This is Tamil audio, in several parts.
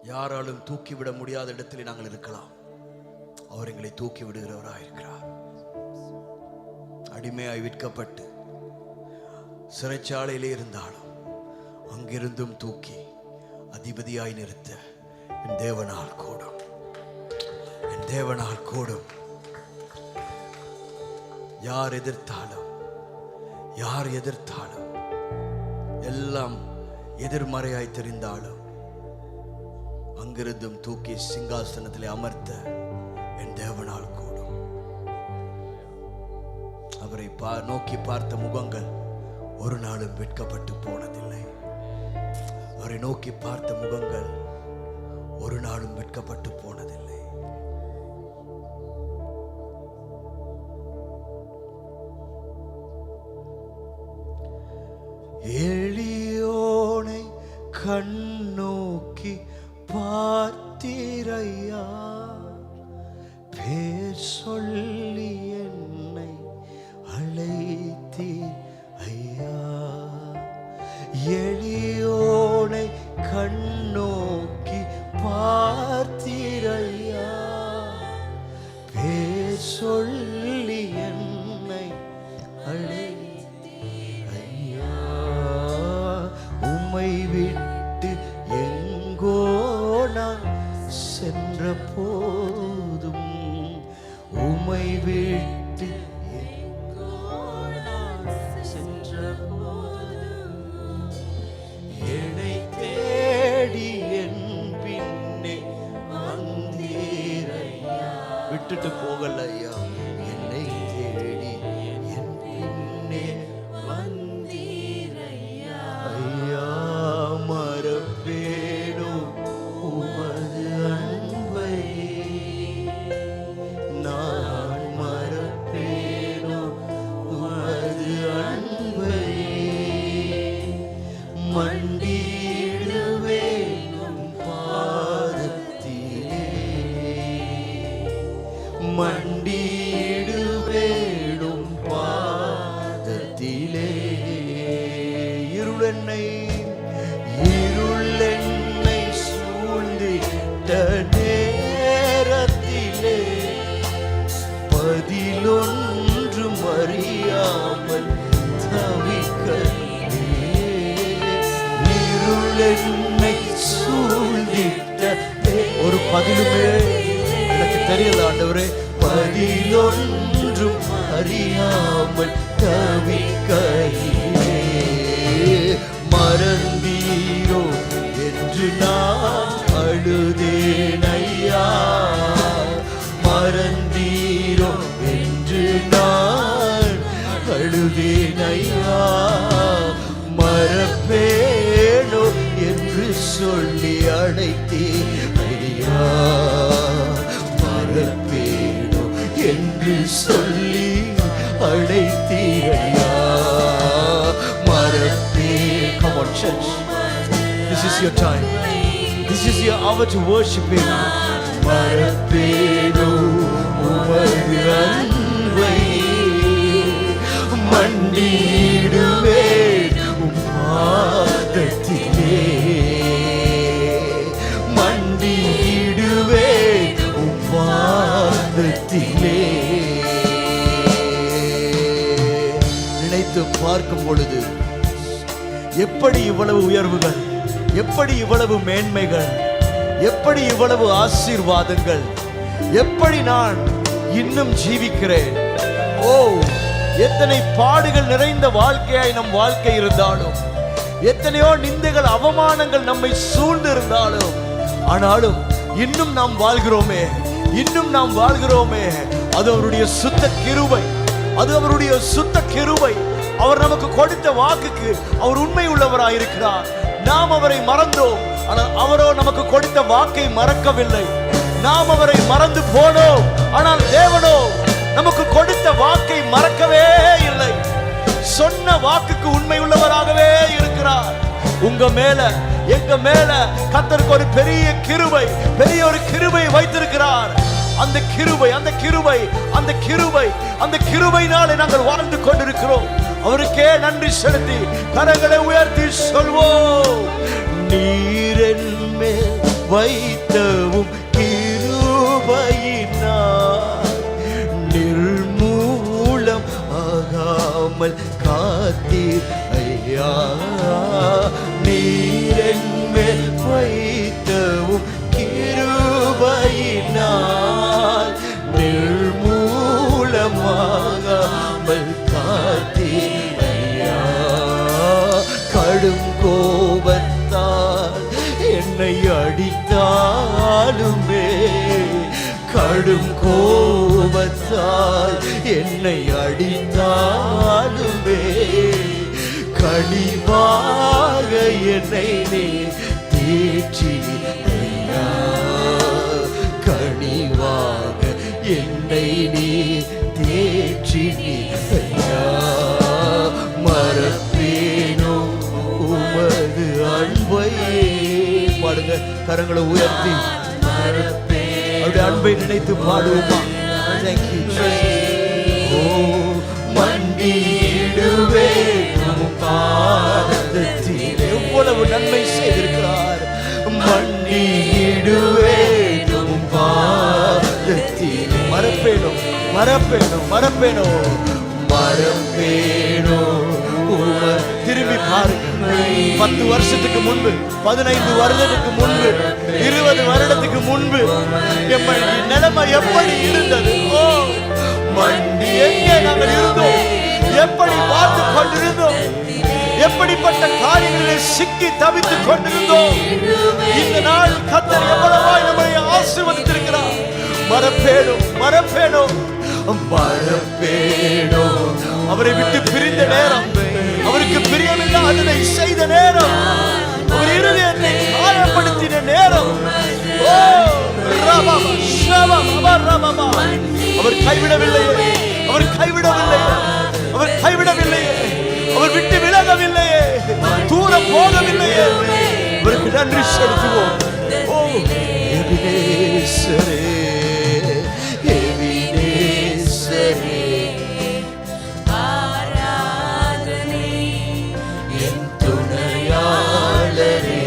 யாராலும் தூக்கிவிட முடியாத இடத்தில் நாங்கள் இருக்கலாம். அவர் எங்களை தூக்கி விடுகிறவராக இருக்கிறார். அடிமையாய் விற்கப்பட்டு சிறைச்சாலையிலே இருந்தாலும் அங்கிருந்தும் தூக்கி அதிபதியாய் நிறுத்த என் தேவனால் கூடும். என் தேவனால் கூடும். யார் எதிர்த்தாலும் எல்லாம் எதிர்மறையாய் தெரிந்தாலும் அங்கிருந்தும் தூக்கி சிங்காசனத்திலே அமர்த்த என் தேவனால் கூடும். அவரை நோக்கி பார்த்த முகங்கள் ஒரு நாளும் வெட்கப்பட்டு போனதில்லை. அவரை நோக்கி பார்த்த முகங்கள் ஒரு நாளும் வெட்கப்பட்டு போனதில்லை. எளியோனை கண்ணோக்கி பார்த்தீரையா, பேர் சொல்லி என்னை அழைத்தீர் ஐயா. எளியோனை கண்ணோக்கி பார்த்தீரையா, பேர் சொல்லி என்னை அழைத்தீர் ஐயா. உம்மை விட்டு எங்கோ நான் சென்ற போதும், உம்மை விட்டு எங்கோ நான் சென்ற போதும், என்னை தேடி என் பின்னே வந்தீரையா. விட்டுட்டு போகல ஐயா, என்னை தேடி என் பின்னே வந்தீரையா. ஐயா மறப்பேனோ உமது அன்பை, நான் மறப்பேனோ உமது அன்பை. மண்டியிடுவேன் பாதத்திலே, மண்டியிடுவேன் பாதத்திலே. இருள் என்னை சூழ்ந்திட்ட நேரத்திலே, பதிலொன்றும் அறியாமல் தவிக்கிறேன். இருள் என்னை சூழ்ந்திட்ட ஒரு பதிலுமே எனக்கு தெரியல ஆண்டவரே. பதிலொன்றும் அறியாமல் தவிக்கிறேன். மறந்தீரோ என்று நான் அழுதேன் ஐயா, மறந்தீரோ என்று நான் அழுதேன் ஐயா. மறப்பேனோ என்று சொல்லி அழைத்தேன் ஐயா, மறப்பேனோ என்று சொல்லி அழைத்தேன் ஐயா. Come on, church. This is your time. This is your hour to worship Him. மறப்பேனோ உமது அன்பை, மண்டியிடுவேன் உம் பாதத்திலே, மண்டியிடுவேன் உம் பாதத்திலே. நினைத்து பார்க்கும் பொழுது எப்படி இவ்வளவு உயர்வுகள், எப்படி இவ்வளவு மேன்மைகள், எப்படி இவ்வளவு ஆசீர்வாதங்கள், எப்படி நான் இன்னும் ஜீவிக்கிறேன். ஓ, எத்தனை பாடுகள் நிறைந்த வாழ்க்கையாய் நம் வாழ்க்கை இருந்தாலும், எத்தனையோ நிந்தைகள் அவமானங்கள் நம்மை சூழ்ந்து இருந்தாலும், ஆனாலும் இன்னும் நாம் வாழ்கிறோமே, இன்னும் நாம் வாழ்கிறோமே. அது அவருடைய சுத்த கிருபை, அது அவருடைய சுத்த கிருபை. அவர் நமக்கு கொடுத்த வாக்குக்கு அவர் உண்மை உள்ளவராயிருக்கிறார். நாம் அவரை மறந்தோம், ஆனால் அவரோ நமக்கு கொடுத்த வாக்கை மறக்கவில்லை. நாம் அவரை மறந்து போனோம், ஆனால் தேவனோ நமக்கு கொடுத்த வாக்கை மறக்கவே இல்லை. சொன்ன வாக்குக்கு உண்மை உள்ளவராகவே இருக்கிறார். உங்க மேல எங்க மேல கர்த்தருக்கு ஒரு பெரிய கிருபை, பெரிய ஒரு கிருபை வைத்திருக்கிறார். அந்த கிருபை, அந்த கிருபை, அந்த கிருபை, அந்த கிருபையினாலே நாங்கள் வாழ்ந்து கொண்டிருக்கிறோம். அவருக்கே நன்றி செலுத்தி கரங்களை உயர்த்தி சொல்வோம். நீர் என்மேல் வைத்தவும் கிருபையினால் நிர்மூலம் ஆகாமல் காத்தீர் ஐயா. நீர் என்மேல் வைத்தவும் கிருபையினால் நிர்மூலமாகாமல் காத்தீர் ஐயா. கடும் கோபத்தால் என்னை அடித்தாலுமே, கடும் கோபத்தால் என்னை அடித்தாலுமே, கனிவாக என்னை நீ தேற்றி ஐயா. கனிவாக என்னை நீ தேற்றி ஐயா. மறப்பேனோ உமது அன்பை. பாடுங்க, கரங்களை உயர்த்தி அவருடைய அன்பை நினைத்து பாடுவோமா? தேங்க்யூ ஓ மண்டியிடுவே பாதத்தில் எவ்வளவு நன்மை செய்திருக்கிறார். மண்டியிடுவே பாதத்தில். மறப்பேனோ மறப்பேனோ மறப்பேனோ மறப்பேனோ. திரும்பி பாருங்க, 10 வருஷத்துக்கு முன்பு, 15 வருடத்துக்கு முன்பு, 20 வருடத்துக்கு முன்பு நிலைமை எப்படி இருந்தது? ஓ மண்டி எங்கே நாங்கள் இருந்தோம், எப்படி பார்த்து கொண்டிருந்தோம், எப்படிப்பட்ட காரியங்களில் சிக்கி தவித்துக் கொண்டிருந்தோம். இந்த நாள் கர்த்தர் எவ்வளவாய் நம்மை ஆசீர்வதித்திருக்கிறார். மறப்பேனோ மறப்பேனோ மறப்பேனோ. அவரை விட்டு பிரிந்த நேரம், அவருக்கு பிரியமில்லாததை செய்த நேரம், அவர் இருதயத்தை காயப்படுத்தின நேரம். ஓ அவர் கைவிடவில்லையே, அவர் கைவிடவில்லையே, அவர் கைவிடவில்லையே, அவர் விட்டு விலகவில்லையே, தூரம் போகவில்லையே. அவருக்கு நன்றி செலுத்துவோம். ஓ எபினேசரே, எபினேசரே, ஆராதனை என் துணையாளரே,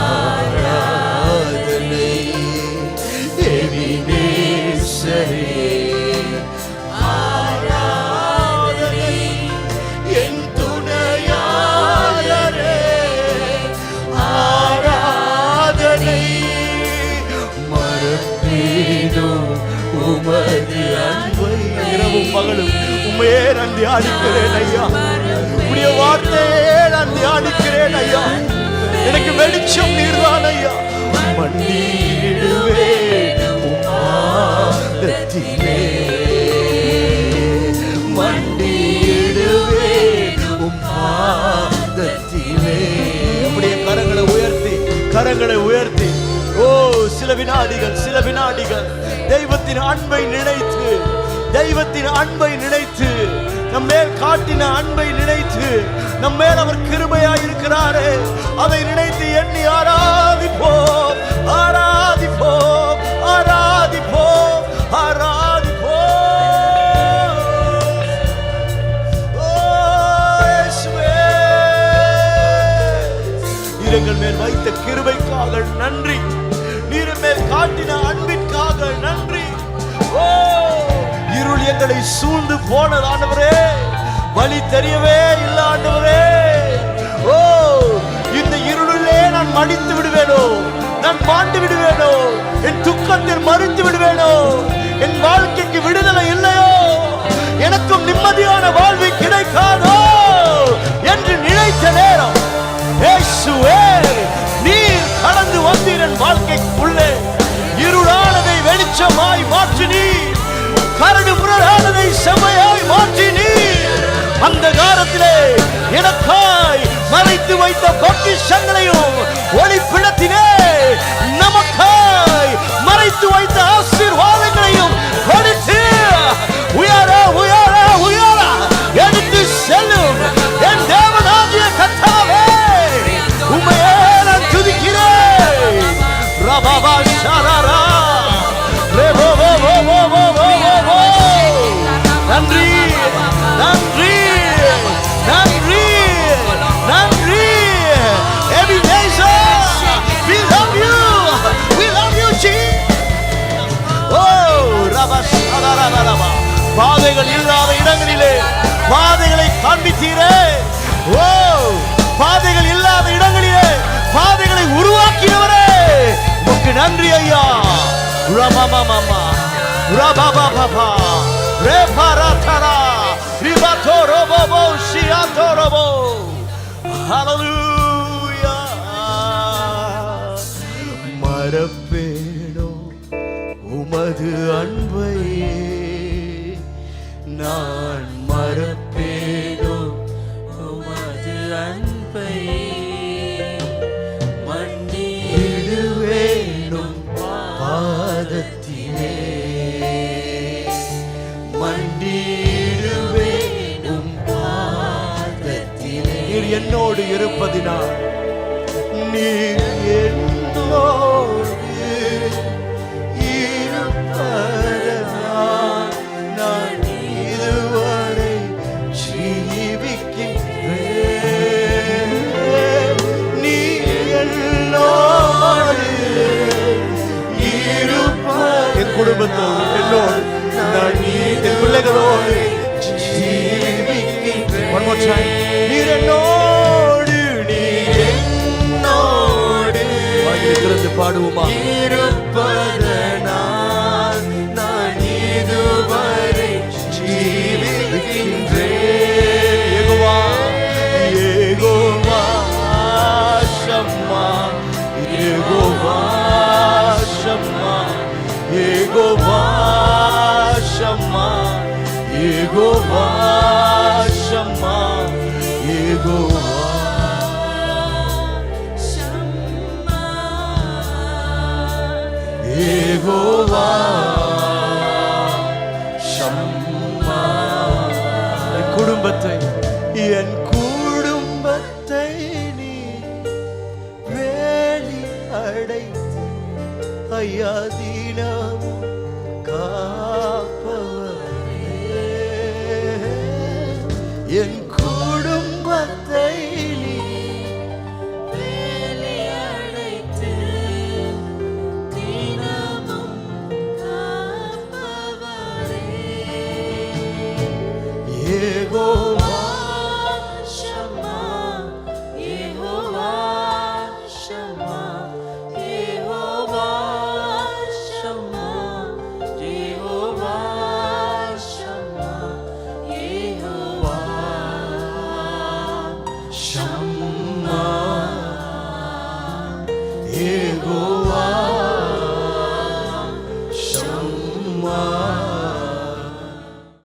ஆராதனை எபினேசரே, ஆராதனை என் துணையாளரே, ஆராதனை. மறப்பேனோ உமது அன்பை. இரவும் பகலும் உம்மையே நான் தியானிக்கிறேன் ஐயா. உடைய வார்த்தையே நான் தியானிக்கிறேன் ஐயா. எனக்கு வெளிச்சம் நீர்தான் ஐயா. மண்டியிடுவே உம்மாதத்திலே, மண்டியிடுவே உம்மாதத்திலே. அப்படியே கரங்களை உயர்த்தி, கரங்களை உயர்த்தி. ஓ சில வினாடிகள், சில வினாடிகள் தெய்வத்தின் அன்பை நினைத்து, தெய்வத்தின் அன்பை நினைத்து, நம் மேல் காட்டின அன்பை நினைத்து, நம் மேல் அவர் கிருபையாய் இருக்கிறாரே, அதை நினைத்து எண்ணி ஆராதிப்போம், ஆராதிப்போம், ஆராதிப்போம், ஆராதிப்போம். ஓ இயேசுவே, எங்கள் மேல் வைத்த கிருபைக்காக நன்றி, நீர் மேல் காட்டின அன்பிற்காக நன்றி. ஓ இருள் எங்களை சூழ்ந்து போனது ஆண்டவரே, வழி தெரியவே இல்லை ஆண்டவரே. ஓ இந்த இருளிலே நான் மடித்து விடுவேனோ, நான் மாண்டு விடுவேனோ, என் துக்கத்தில் மறித்து விடுவேனோ, என் வாழ்க்கைக்கு விடுதலை இல்லையோ, எனக்கும் நிம்மதியான வாழ்வு கிடைக்காதோ என்று நினைத்த நேரம் இயேசுவே நீர் கடந்து வந்தீர். என் வாழ்க்கைக்குள்ளே இருளானதை வெளிச்சமாய் மாற்றினீர், கரடு முரடானதை செம்மையாய் மாற்றினீர். அந்த காலத்திலே எனக்காய் மறைத்து வைத்த பொக்கிஷங்களையும் ஒளிப்பிடத்திலே நமக்காய் மறைத்து வைத்த ஆசீர்வாதங்களையும் கொடுத்து உயர உயர உயர எடுத்து செல்லும் என் தேவனாகிய கர்த்தாவே, உம்மையே நான் துதிக்கிறேன். ரபாபா ஷரரா ரெபோ வோ வோ வோ வோ வோ. நன்றி நன்றி நன்றி நன்றி. எபினேசர் பாதைகள் இல்லாத இடங்களிலே பாதைகளை காண்பித்தீரே. ஓ, பாதைகள் இல்லாத இடங்களிலே பாதைகளை உருவாக்கியவரே, உமக்கு நன்றி ஐயா. ரமாமாமா ரபாபாபா ரெபாராதரா ரிபாதோரோபோ ஷியாதோரோபோ. ஹல்லேலூயா. மறப்பேனோ உமது அன்பையே, நான் மறப்பேனோ உமது அன்பையே, மன்னிடுவேனும் பாதத்திலே, மன்னிடுவேனும் பாதத்திலே. நீர் என்னோடு இருப்பதினால், நீர் என்னோடு இருப்பதனால் நான் இதுவரை ஜீவிக்கின்றேன். நீ என்னோடு இருப்ப, என் குடும்பத்தோடு என்னோடு நான் என் பிள்ளைகளோடு ஜீவிக்கின்றேன். One more time. நீர் என்னோடு, நீர் என்னோடு வாயிலை திறந்து பாடுவோமா? இருப்பதனால் நான் இதுவரை ஜீவிக்கின்றேன். யெகோவா, யெகோவா ஷம்மா, யெகோவா ஷம்மா, யெகோவா ஷம்மா, யெகோவா ஷம்மா, யெகோவா யெகோவா ஷம்மா. என் குடும்பத்தை நீ வேலி அடைத்து ஐயா தினமும் காப்பவரே. என் குடும்பத்தை நீ வேலி அடைத்து தினமும் காப்பவரே. யெகோவா ஷம்மா, யெகோவா ஷம்மா, யெகோவா ஷம்மா, யெகோவா ஷம்மா, யெகோவா ஷம்மா, யெகோவா